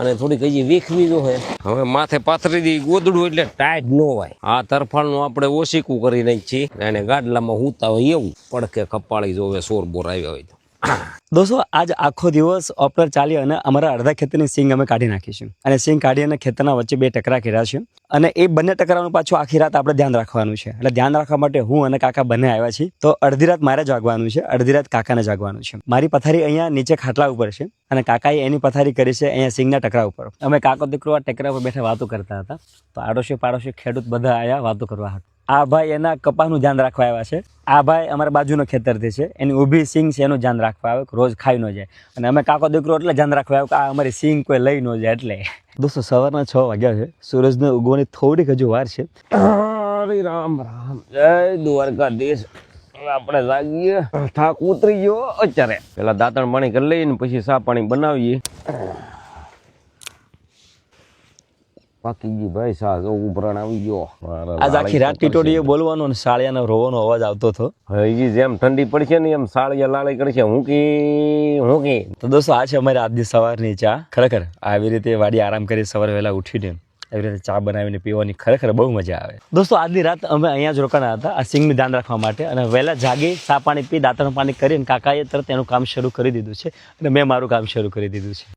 અને થોડીક હજી વીખવી જો હે હવે માથે પાથરી દી ગોદડું એટલે ટાઈટ ન હોય આ તરફાણનું આપણે ઓશીકું કરી નાખી એને ગાડલામાં હુતા હોય એવું પડકે કપાળી જોવે સોર બોર આવ્યા હોય તો દોસ્તો આજ આખો દિવસ ઓપનર ચાલી અને અમારા અડધા ખેતરની સિંગ અમે કાઢી નાખીશું અને સિંગ કાઢી અને ખેતરના વચ્ચે 2 ટકરા કર્યા છે અને એ બંને ટકરાનું પાછું આખી રાત આપણે ધ્યાન રાખવાનું છે એટલે ધ્યાન રાખવા માટે હું અને કાકા બંને આવ્યા છીએ તો અડધી રાત મારે જાગવાનું છે અડધી રાત કાકાને જાગવાનું છે મારી પથારી અહીંયા નીચે ખાટલા ઉપર છે અને કાકાએ એની પથારી કરી છે અહીંયા સિંગના ટકરા ઉપર અમે કાકો દીકરો આ ટકરા ઉપર બેઠા વાતો કરતા હતા તો આડોશી પાડોશી ખેડૂત બધા આયા વાતો કરવા હતા આ ભાઈ એના કપાસનું ધ્યાન રાખવા આવ્યા છે આ ભાઈ અમારા બાજુનો ખેતરથી છે એની ઊભી સિંગ છે એનું ધ્યાન રાખવા આવે રોજ ખાઈ ન જાય અને અમે કાકો દીકરો એટલે ધ્યાન રાખવા આવ્યો કે આ અમારી સિંગ કોઈ લઈ ન જાય એટલે દોસ્તો સવારના 6 વાગ્યા છે સૂરજને ઉગવાની થોડીક હજુ વાર છે હરે રામ રામ જય દ્વારકાધીશ આપણે જાગીએ થાક ઉતરી ગયો અત્યારે પેલા દાંતણ પાણી કરી લઈએ ને પછી સા પાણી બનાવીએ પાકી ગઈ ભાઈ સા જો ઉભરાણ આવી ગયો આજ આખી રાત ટીટોડીએ બોલવાનો અને સાળિયાનો રોવાનો અવાજ આવતો હતો હવે જેમ ઠંડી પડશે ને એમ સાળિયા લાળી કરશે હું કી તો દોસ્તો આ છે અમારી આજની સવારની ચા ખરેખર આવી રીતે વાડી આરામ કરી સવારે વહેલા ઉઠીને એવી રીતે ચા બનાવીને પીવાની ખરેખર બહુ મજા આવે દોસ્તો આજની રાત અમે અહીંયા જ રોકાણા હતા આ સિંગનું ધ્યાન રાખવા માટે અને વહેલા જાગી ચા પાણી પી દાંતણ પાણી કરીને કાકાએ તરત એનું કામ શરૂ કરી દીધું છે અને મેં મારું કામ શરૂ કરી દીધું છે